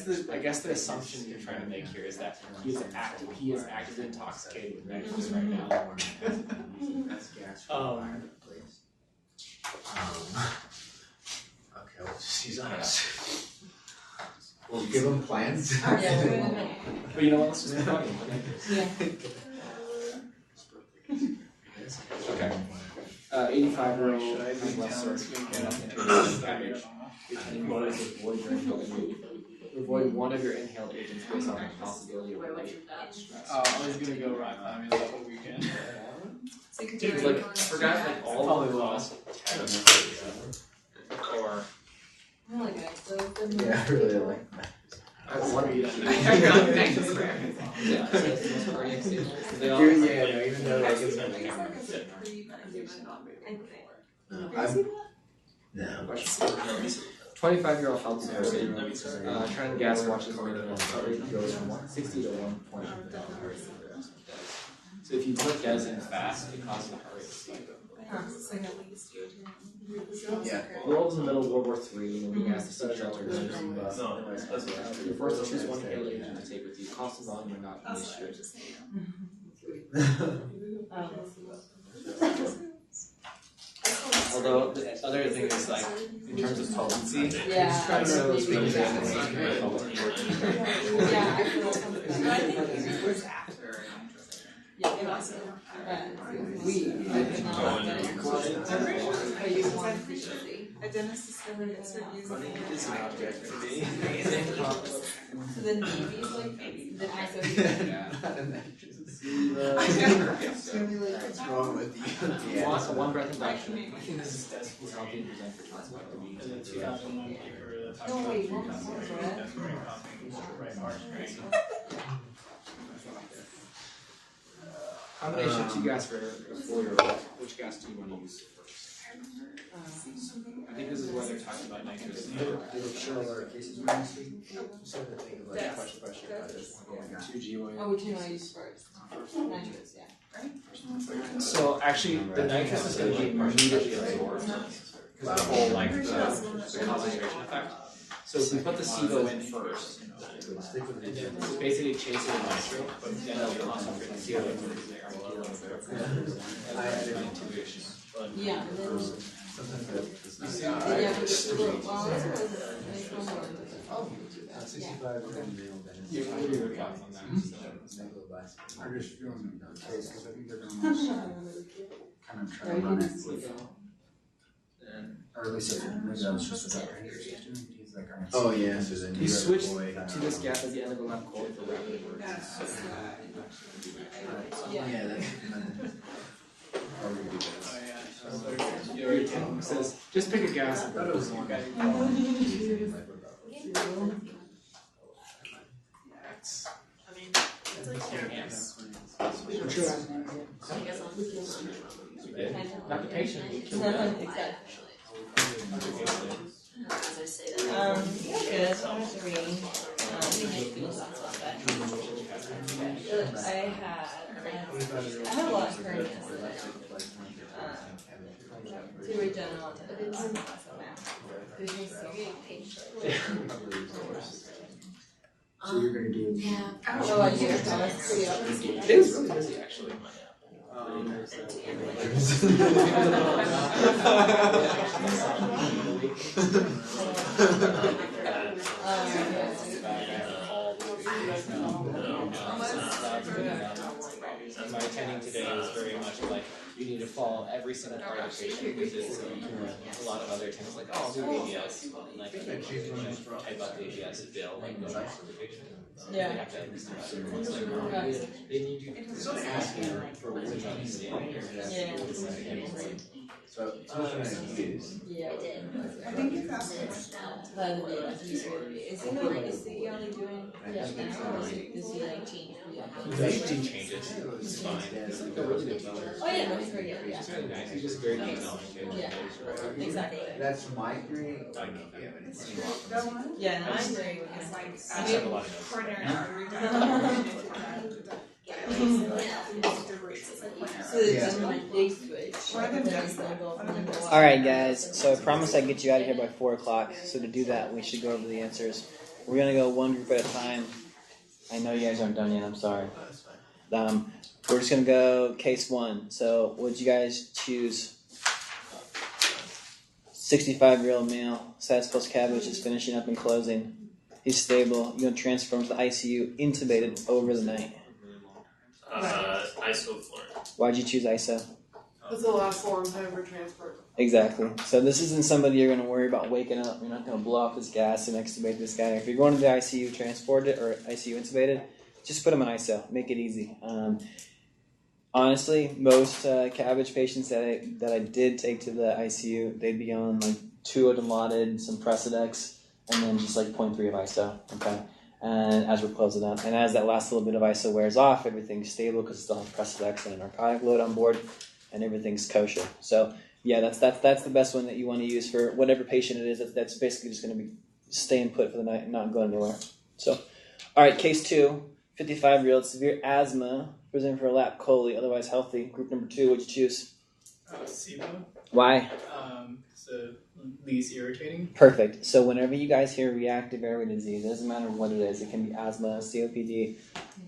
the assumption you're trying to make here is that he is actively intoxicated with nitrous right now. Okay, we'll just use us. We'll give him plans. But you know what? Let's just be funny. Okay. 85-year-old has left surgery and damage. Avoid one of your inhaled agents based on the possibility of related stress. I was gonna go rock climbing that whole weekend. Dude, like, I forgot like all of the laws. Or Yeah, I really like that. I want to be that. Even though like it's no. 25-year-old healthy person trying to gas watches heart rate goes from 160 to 1.1. So if you put gas in fast, it causes the heart rate to spike. Yeah. The world was in the middle of World War III, and we asked the sea shelters. You're forced to choose one inhaled agent to take with you. Cost and volume are not an issue. Although the other thing is like in terms of potency, so it's really bad. A dentist discovered it started using it. It's an object for me. So the Navy's like the ISO. What's wrong with you? One breath induction. I think this is healthy to present for transplant. No, wait, one breath. Combination of two gas for a 4-year-old. Which gas do you want to use first? I think this is where they're talking about nitrous. Two GUL. Oh, which one do I use first? Nitrous, yeah. So actually, the nitrous is going to be immediately absorbed because the whole like the concentration effect. So if we put the SIBO in first, and then basically chase it with nitro, but then it'll concentrate the CO2 because they are dealing with it. And I had an intuition. Yeah, and then Your thoughts on that? I'm just feeling the case because I think they're going to kind of try to run it with, or at least maybe that was just what he's like, Oh yeah, so then You switched to this gas at the end of the left chord for rapid words. Yeah, that's Your attendant says, just pick a gas and put this one. Not the patient. good. I had a lot of hernias. To regenerate. So you're going to do Oh, I do. It is really busy, actually. My attending today was very much like, you need to follow every single part of the patient because a lot of other attendants like, oh, I'll do ABS. Like, type up the ABS bill, like, no, the patient. Yeah. They have to at least do they need you to ask for what you're understanding. So Yeah. I think it's asking. Is he only doing that now, or does he like change? They do changes. It's fine. It's like a really good teacher. Oh yeah, that's very good. Yeah. It's really nice. He's just very knowledgeable. Yeah. Exactly. that's my grade. Yeah, and I'm very It's like I have a lot of notes. coronary artery Alright guys, so I promised I'd get you out of here by 4 o'clock, so to do that we should go over the answers. we're gonna go one group at a time. I know you guys aren't done yet. I'm sorry. We're just gonna go case 1. So, what did you guys choose? 65-year-old male, SADS plus cabbage is finishing up and closing. He's stable. You're gonna transfer him to the ICU, intubated over the night. Isoflurane. Why'd you choose ISO? That's the last long time for transport. Exactly. So this isn't somebody you're going to worry about waking up. You're not going to blow off his gas and extubate this guy. If you're going to the ICU transported or ICU intubated, just put him in ISO. Make it easy. Honestly, most cabbage patients that I did take to the ICU, they'd be on like 2 Dilaudid, some Presidex, and then just like 0.3 of ISO. Okay. And as we're closing up, and as that last little bit of ISO wears off, everything's stable because it still has Presidex and a narcotic load on board, and everything's kosher. So yeah, that's the best one that you want to use for whatever patient it is. That's basically just going to be staying put for the night and not going anywhere. So, all right, case 2, 55-year-old, severe asthma, presenting for a lap chole, otherwise healthy. Group number 2, what'd you choose? SIBO. Why? So least irritating. Perfect. So whenever you guys hear reactive airway disease, it doesn't matter what it is. It can be asthma, COPD,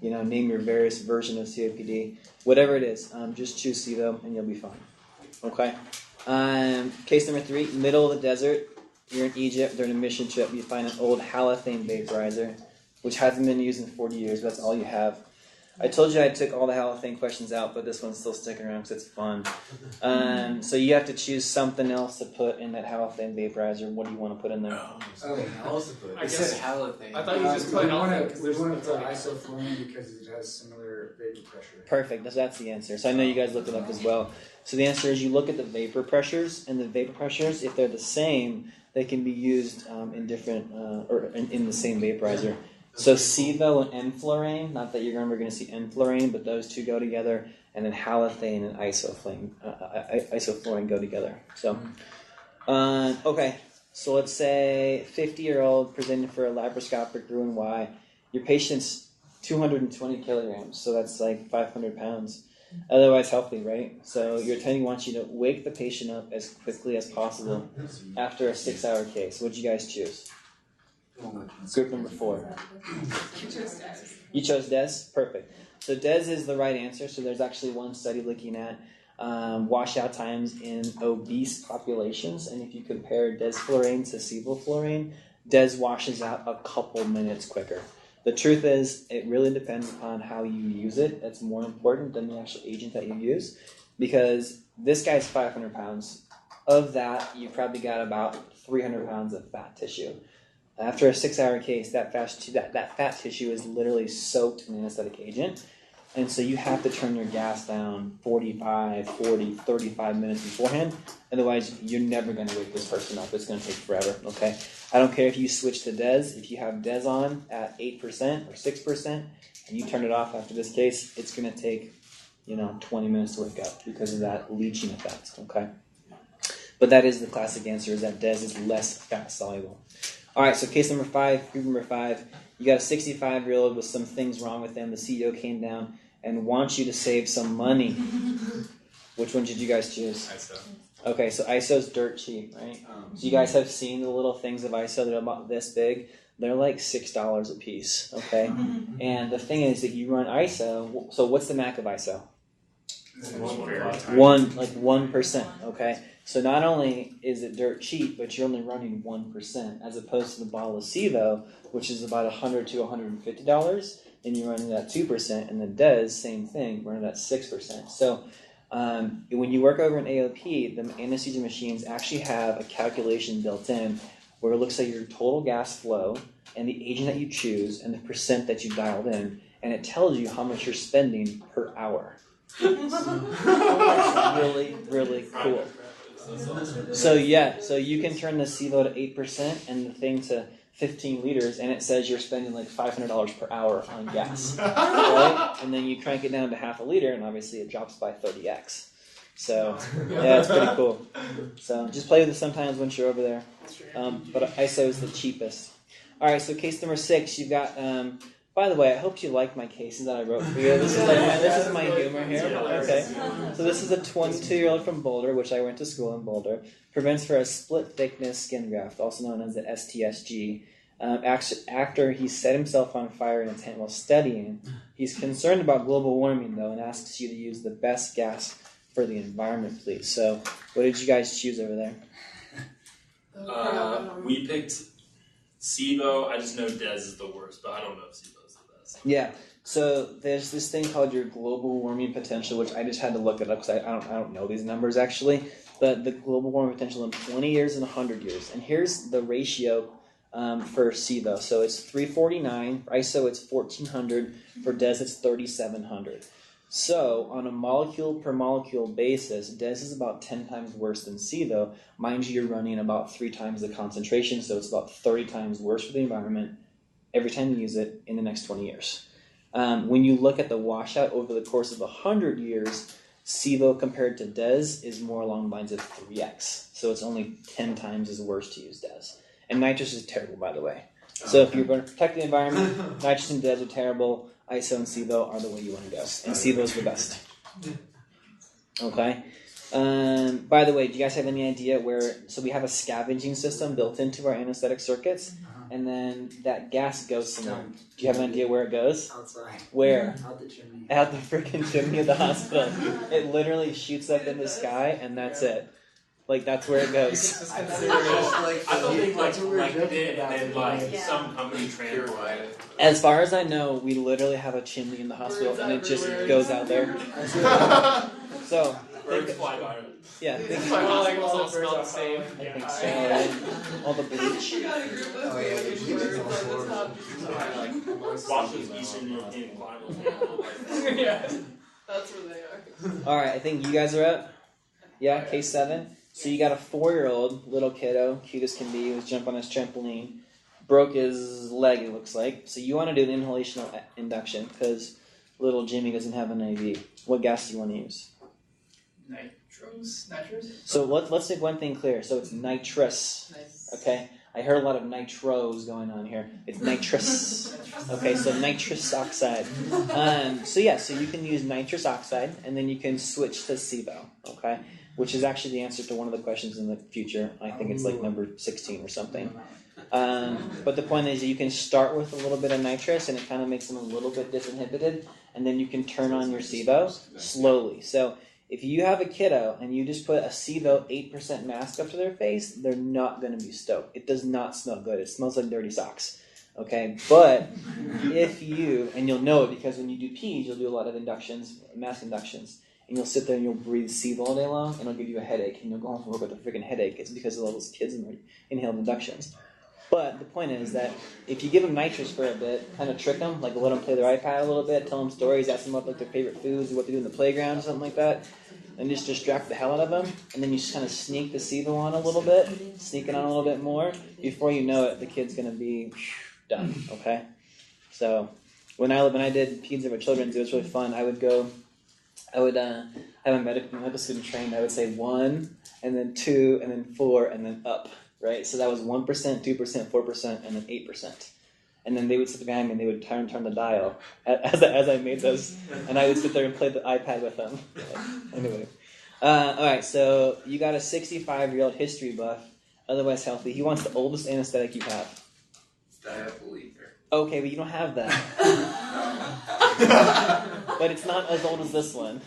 name your various version of COPD. Whatever it is, just choose SIBO and you'll be fine. Okay? Case number 3, middle of the desert. You're in Egypt during a mission trip. You find an old halothane vaporizer, which hasn't been used in 40 years. But that's all you have. I told you I took all the halothane questions out, but this one's still sticking around because it's fun. So you have to choose something else to put in that halothane vaporizer. What do you want to put in there? I also put. I guess halothane. I thought you just we put want halothane. to put isoflurane because it has similar vapor pressure. Perfect. That's the answer. So I know you guys looked it up as well. So the answer is you look at the vapor pressures, and the vapor pressures, if they're the same, they can be used in different or in the same vaporizer. So SIBO and enflurane, not that you're ever going to see enflurane, but those two go together, and then halothane and isoflurane go together. So, okay, so let's say 50-year-old presented for a laparoscopic Roux-en-Y. Your patient's 220 kilograms, so that's like 500 pounds. Otherwise healthy, right? So your attending wants you to wake the patient up as quickly as possible after a 6-hour case. What'd you guys choose? Group number 4. You chose DES? Perfect. So DES is the right answer. So there's actually one study looking at washout times in obese populations. And if you compare desflurane to sevoflurane, DES washes out a couple minutes quicker. The truth is, it really depends upon how you use it. That's more important than the actual agent that you use. Because this guy's 500 pounds. Of that, you probably got about 300 pounds of fat tissue. After a 6-hour case, that fat tissue is literally soaked in anesthetic agent. And so you have to turn your gas down 45, 40, 35 minutes beforehand. Otherwise, you're never going to wake this person up. It's going to take forever, okay? I don't care if you switch to DES. If you have DES on at 8% or 6% and you turn it off after this case, it's going to take, 20 minutes to wake up because of that leaching effect, okay? But that is the classic answer, is that DES is less fat soluble. All right, so case number 5, group number 5. You got a 65-year-old with some things wrong with them. The CEO came down and wants you to save some money. Which one did you guys choose? ISO. Okay, so ISO's dirt cheap, right? So you guys have seen the little things of ISO that are about this big. They're like $6 a piece, okay? And the thing is that you run ISO. So what's the MAC of ISO? 1%, okay? So not only is it dirt cheap, but you're only running 1%, as opposed to the bottle of SIBO, which is about $100 to $150, and you're running that 2%, and the DES, same thing, running that 6%. So when you work over an AOP, the anesthesia machines actually have a calculation built in where it looks at your total gas flow and the agent that you choose and the percent that you dialed in, and it tells you how much you're spending per hour. It's really, really cool. So you can turn the SIBO to 8% and the thing to 15 liters, and it says you're spending like $500 per hour on gas, right? And then you crank it down to half a liter, and obviously it drops by 30x. So yeah, it's pretty cool. So just play with it sometimes once you're over there. But ISO is the cheapest. All right, so case number 6, you've got. By the way, I hope you like my cases that I wrote for you. This is my humor here. Okay, so this is a 22-year-old from Boulder, which I went to school in Boulder. Prevents for a split thickness skin graft, also known as the STSG. After he set himself on fire in a tent while studying, he's concerned about global warming, though, and asks you to use the best gas for the environment, please. So, what did you guys choose over there? We picked SIBO. I just know Des is the worst, but I don't know if SIBO is the best. Yeah. So there's this thing called your global warming potential, which I just had to look it up because I don't know these numbers actually. But the global warming potential in 20 years and 100 years, and here's the ratio for SIBO. So it's 349. For ISO, it's 1400. For DES, it's 3700. So on a molecule per molecule basis, DES is about 10 times worse than SIBO. Mind you, you're running about 3 times the concentration, so it's about 30 times worse for the environment every time you use it in the next 20 years. When you look at the washout over the course of 100 years, SIBO compared to DES is more along the lines of 3x. So it's only 10 times as worse to use DES. And nitrous is terrible, by the way. So if you're going to protect the environment, nitrous and DES are terrible. ISO and SIBO are the way you want to go. And SIBO is the best. Okay? By the way, do you guys have any idea where... So we have a scavenging system built into our anesthetic circuits. And then that gas goes somewhere. Do you have an idea where it goes? Outside. Where? Out the chimney. Out the freaking chimney of the hospital. It literally shoots up in the sky, and that's it. Like, that's where it goes. I thought they collected it and then some company transported it. As far as I know, we literally have a chimney in the hospital, and it just goes out there. So, Birds fly by. Yeah, It's like all like all the birds the the same. I think so, right? All the bleach. Oh yeah, the bleach is Watch those Eastern European climbers. Yeah, that's where they are. Alright, I think you guys are up. Yeah, case 7. So you got a 4-year-old little kiddo, cute as can be, who's jumping on his trampoline. Broke his leg, it looks like. So you want to do an inhalational induction because little Jimmy doesn't have an IV. What gas do you want to use? Nitrous? So let's make one thing clear. So it's nitrous. Nice. Okay? I heard a lot of nitros going on here. It's nitrous. Okay, so nitrous oxide. So you can use nitrous oxide, and then you can switch to SIBO. Okay? Which is actually the answer to one of the questions in the future. I think it's like number 16 or something. But the point is that you can start with a little bit of nitrous, and it kind of makes them a little bit disinhibited, and then you can turn on your SIBO slowly. So if you have a kiddo and you just put a SIBO 8% mask up to their face, they're not going to be stoked. It does not smell good. It smells like dirty socks. Okay, but if you, and you'll know it because when you do PEDS, you'll do a lot of inductions, mask inductions, and you'll sit there and you'll breathe SIBO all day long, and it'll give you a headache, and you'll go home from work with a freaking headache. It's because of all those kids and their inhaled inductions. But the point is that if you give them nitrous for a bit, kind of trick them, like let them play their iPad a little bit, tell them stories, ask them about like their favorite foods or what they do in the playground or something like that, and just distract the hell out of them, and then you just kind of sneak the SIBO on a little bit, sneak it on a little bit more. Before you know it, the kid's going to be done, okay? So when I did PEDS over children's, it was really fun. I would have a medical student trained. I would say 1, and then 2, and then 4, and then up, right? So that was 1%, 2%, 4%, and then 8%. And then they would sit behind me and they would turn the dial as I made those, and I would sit there and play the iPad with them. Anyway, all right. So you got a 65-year-old history buff, otherwise healthy. He wants the oldest anesthetic you have. Okay, but you don't have that. But it's not as old as this one.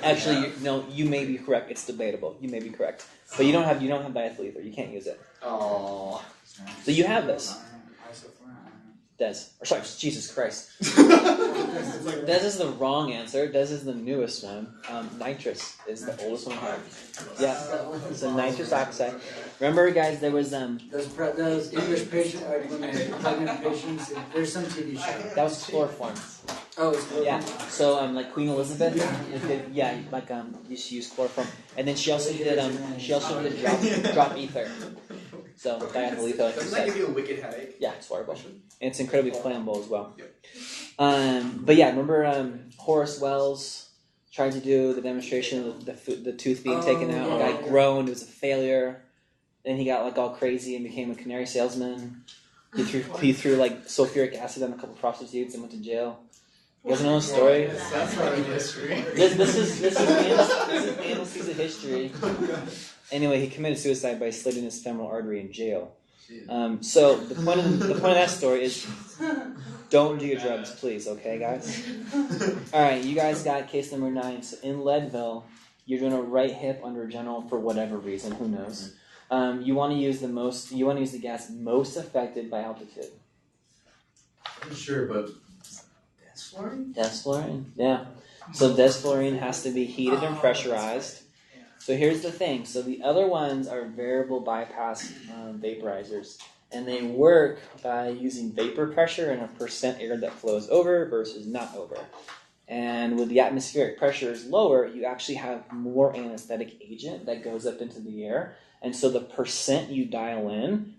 Actually, no, you may be correct. It's debatable. You may be correct, but you don't have diethyl ether. You can't use it. Oh. So you have this. Des. Or sorry, Jesus Christ. Des is the wrong answer. Des is the newest one. Nitrous is the oldest one I have. Yeah. So nitrous oxide. Remember, guys, there was Those English patients, pregnant patients, there's some TV show. that was chloroform. Oh, it's cool. Yeah. So like Queen Elizabeth, she used chloroform, and then she also did drop ether. So diethyl ether. Doesn't that give you a wicked headache? Yeah, it's horrible. And it's incredibly flammable as well. But yeah, remember Horace Wells tried to do the demonstration of the tooth being taken out. The guy groaned. It was a failure. Then he got like all crazy and became a canary salesman. He threw like sulfuric acid on a couple prostitutes and went to jail. You guys know the story? That's part of history. This is anesthesia history. Anyway, he committed suicide by slitting his femoral artery in jail. So the point of that story is don't do your drugs, please, okay, guys? All right, you guys got case number 9. So in Leadville, you're doing a right hip under general for whatever reason, who knows? You want to use the gas most affected by altitude. I'm sure, but desflurane? Desflurane, yeah. So desflurane has to be heated and pressurized. So here's the thing. So the other ones are variable bypass vaporizers. And they work by using vapor pressure and a percent air that flows over versus not over. And with the atmospheric pressure is lower, you actually have more anesthetic agent that goes up into the air. And so the percent you dial in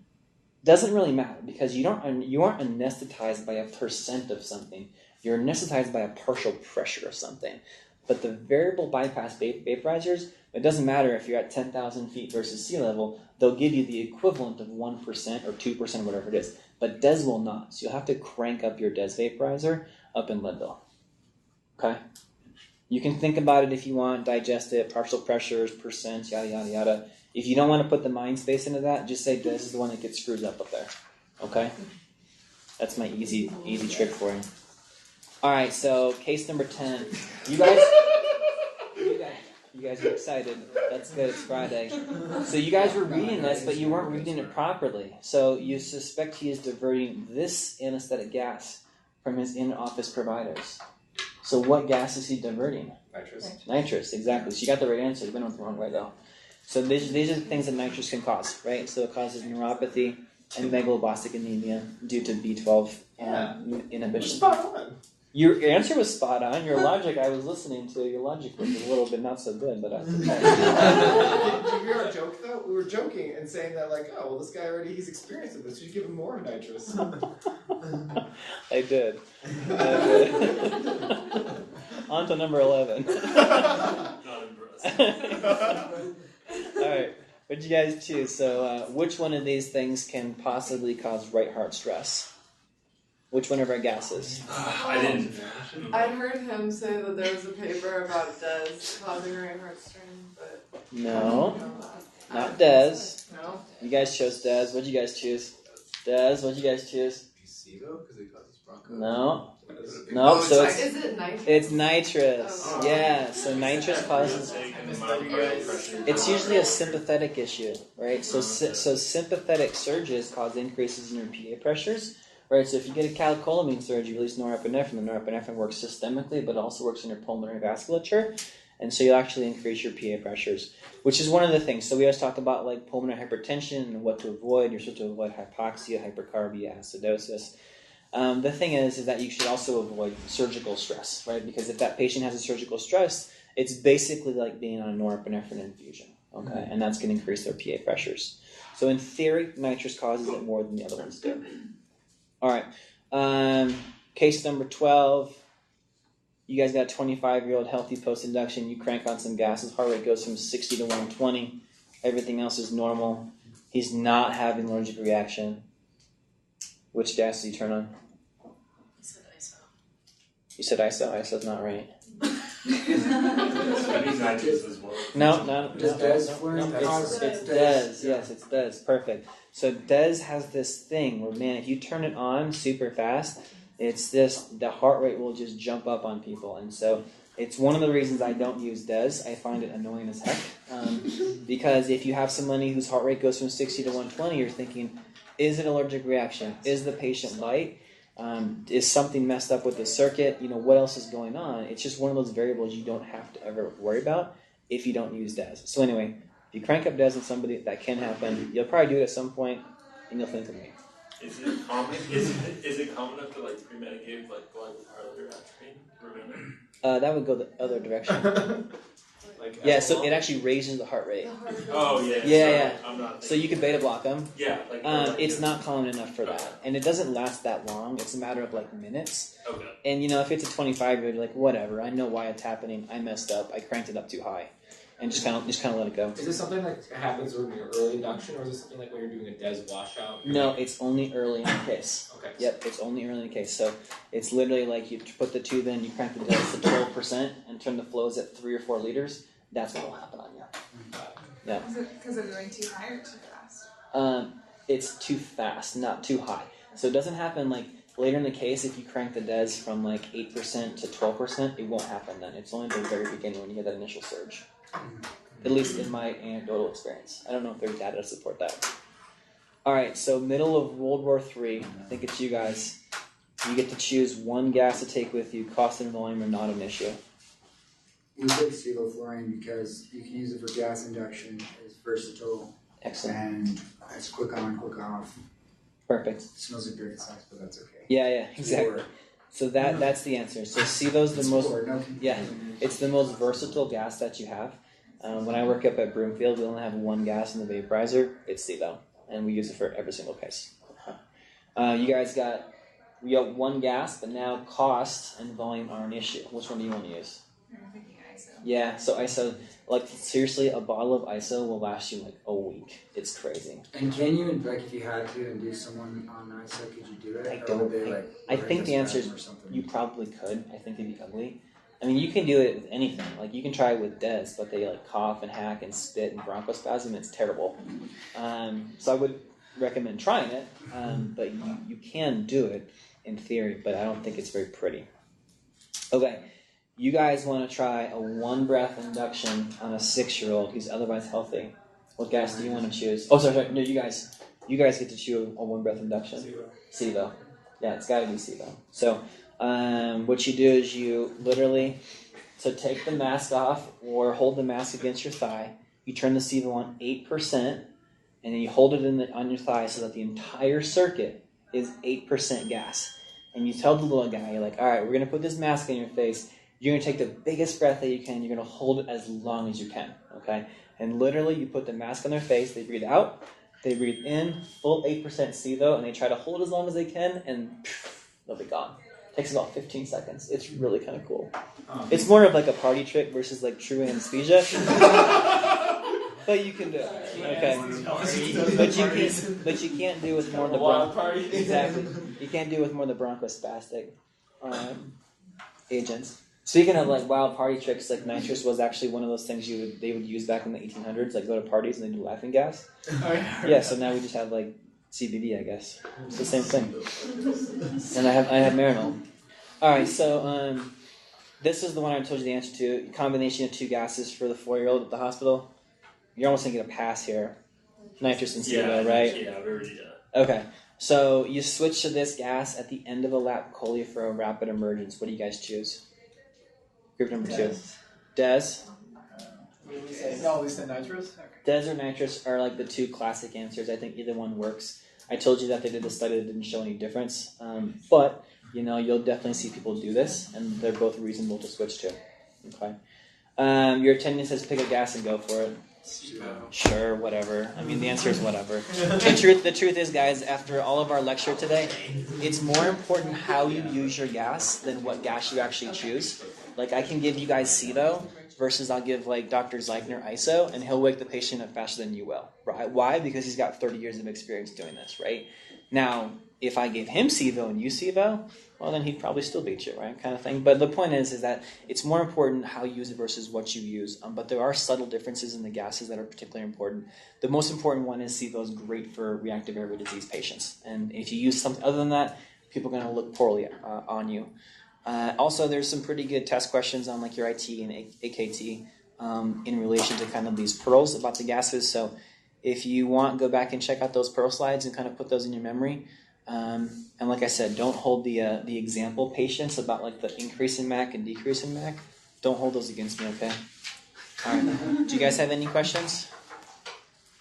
doesn't really matter because you aren't anesthetized by a percent of something. You're anesthetized by a partial pressure of something. But the variable bypass vaporizers, it doesn't matter if you're at 10,000 feet versus sea level, they'll give you the equivalent of 1% or 2%, whatever it is. But DES will not. So you'll have to crank up your DES vaporizer up in Leadville. Okay? You can think about it if you want, digest it, partial pressures, percents, yada, yada, yada. If you don't want to put the mind space into that, just say DES is the one that gets screwed up there. Okay? That's my easy trick for you. All right, so case number 10. You guys are excited. That's good. It's Friday. So you guys were reading this, but you weren't reading it properly. So you suspect he is diverting this anesthetic gas from his in-office providers. So what gas is he diverting? Nitrous, exactly. So you got the right answer. You went on the wrong way, though. So these are the things that nitrous can cause, right? So it causes neuropathy and megaloblastic anemia due to B12 inhibition. Spot on. Your answer was spot on. Your logic, I was listening to. Your logic was a little bit not so good, but that's okay. Did you hear our joke, though? We were joking and saying that, like, oh, well, this guy he's experienced with this. You should give him more nitrous. I did. On to number 11. Not impressed. All right. What'd you guys choose? So which one of these things can possibly cause right heart stress? Which one of our gases? I didn't. I heard him say that there was a paper about DES causing right heart strain, but No, not DES. no. You guys chose DES. What'd you guys choose? DES. What'd you guys choose? Placebo, because it causes bronchitis. No. No, so Is it nitrous? it's nitrous. Oh. Yeah, so nitrous causes. It's usually a sympathetic issue, right? So sympathetic surges cause increases in your PA pressures, right? So if you get a catecholamine surge, you release norepinephrine. The norepinephrine works systemically, but also works in your pulmonary vasculature, and so you'll actually increase your PA pressures, which is one of the things. So we always talk about like pulmonary hypertension and what to avoid. You're supposed to avoid hypoxia, hypercarbia, acidosis. The thing is that you should also avoid surgical stress, right? Because if that patient has a surgical stress, it's basically like being on a norepinephrine infusion, okay? And that's going to increase their PA pressures. So in theory, nitrous causes it more than the other ones do. All right. Case number 12. You guys got a 25-year-old healthy post-induction. You crank on some gas. His heart rate goes from 60 to 120. Everything else is normal. He's not having an allergic reaction. Which gas did you turn on? He said ISO. You said ISO? ISO's not right. No. Does desflurane cause It's DES. Yes, it's DES. Perfect. So DES has this thing where, man, if you turn it on super fast, the heart rate will just jump up on people. And so it's one of the reasons I don't use DES. I find it annoying as heck. Because if you have somebody whose heart rate goes from 60 to 120, you're thinking, is it an allergic reaction? Is the patient light? Is something messed up with the circuit? You know, what else is going on? It's just one of those variables you don't have to ever worry about if you don't use DES. So anyway, if you crank up DES in somebody, that can happen. You'll probably do it at some point, and you'll think of me. Is it common? Is it common enough to like pre-medicate like glycosylation? Remember? That would go the other direction. Yeah, so it actually raises the heart rate. Oh yeah. Yeah. I'm not So you can beta block them. Yeah. It's not common enough for that, and it doesn't last that long. It's a matter of like minutes. Okay. And you know, if it's a 25-year-old, you're like, whatever. I know why it's happening. I messed up. I cranked it up too high, and just kind of let it go. Is this something that happens when you're early induction, or is this something like when you're doing a DES washout? No, it's only early in the case. Okay. Yep, it's only early in the case. So it's literally like you put the tube in, you crank the DES to 12%, and turn the flows at 3 or 4 liters. That's what will happen on you. Yeah. Is it because they're going too high or too fast? It's too fast, not too high. So it doesn't happen like later in the case. If you crank the DES from like 8% to 12%, it won't happen then. It's only the very beginning when you get that initial surge. At least in my anecdotal experience. I don't know if there's data to support that. All right, so middle of World War III, I think it's you guys. You get to choose one gas to take with you. Cost and volume are not an issue. We take sevoflurane because you can use it for gas induction. It's versatile. Excellent. And it's quick on, quick off. Perfect. It smells like dirty socks, but that's okay. Yeah, exactly. So that's the answer. So Sevo's the most it's the most versatile gas that you have. When I work up at Broomfield, we only have one gas in the vaporizer. It's Sevo, and we use it for every single case. You guys got one gas, but now cost and volume are an issue. Which one do you want to use? I'm thinking ISO. Yeah, so ISO, like seriously, a bottle of ISO will last you like a week. It's crazy. And can you, like, if you had to induce someone on ISO, could you do it? I think the answer is you probably could. I think it'd be ugly. I mean, you can do it with anything. Like, you can try it with DES, but they like cough and hack and spit and bronchospasm. It's terrible. So I would recommend trying it, but you can do it in theory, but I don't think it's very pretty. Okay. You guys want to try a one breath induction on a 6-year-old who's otherwise healthy. What gas do you want to choose? Oh, sorry. No, you guys get to choose a one breath induction. Sevo. Yeah, it's got to be Sevo. So, what you do is you literally, so take the mask off or hold the mask against your thigh. You turn the Sevo on 8%, and then you hold it on your thigh so that the entire circuit is 8% gas. And you tell the little guy, you're like, all right, we're going to put this mask on your face. You're going to take the biggest breath that you can. You're going to hold it as long as you can, okay? And literally, you put the mask on their face. They breathe out. They breathe in, full 8% Sevo, and they try to hold as long as they can, and they'll be gone. It takes about 15 seconds. It's really kind of cool. It's more of like a party trick versus like true anesthesia. But you can do it, okay? But you can't do it with more of the exactly. You can't do it with more of the bronchospastic agents. Speaking of like wild party tricks, like nitrous was actually one of those things they would use back in the 1800s, like go to parties and they do laughing gas. Yeah, so now we just have like CBD, I guess. It's the same thing. And I have Marinol. All right, so this is the one I told you the answer to. Combination of two gases for the 4-year-old at the hospital. You're almost going to get a pass here. Nitrous and Sevo, right? Yeah, we already did. Okay, so you switch to this gas at the end of a lap chole for a rapid emergence. What do you guys choose? Group number 2. DES? No, we said nitrous? Okay. DES or nitrous are like the two classic answers. I think either one works. I told you that they did a study that didn't show any difference. But, you'll definitely see people do this, and they're both reasonable to switch to. Okay. Your attendant says pick a gas and go for it. Sure, whatever. I mean, the answer is whatever. The truth is, guys, after all of our lecture today, it's more important how you use your gas than what gas you actually choose. Like, I can give you guys Sevo versus I'll give, like, Dr. Zeichner ISO, and he'll wake the patient up faster than you will. Right? Why? Because he's got 30 years of experience doing this, right? Now, if I gave him Sevo and you Sevo, well, then he'd probably still beat you, right? Kind of thing. But the point is that it's more important how you use it versus what you use. But there are subtle differences in the gases that are particularly important. The most important one is Sevo is great for reactive airway disease patients. And if you use something other than that, people are going to look poorly on you. Also, there's some pretty good test questions on like your IT and AKT in relation to kind of these pearls about the gases. So if you want, go back and check out those pearl slides and kind of put those in your memory. And like I said, don't hold the example patients about like the increase in MAC and decrease in MAC. Don't hold those against me, okay? All right. Do you guys have any questions?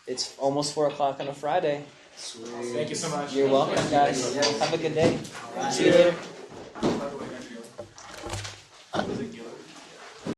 It's almost 4 o'clock on a Friday. Sweet. Thank you so much. You're welcome, guys. Have a good day. See you later.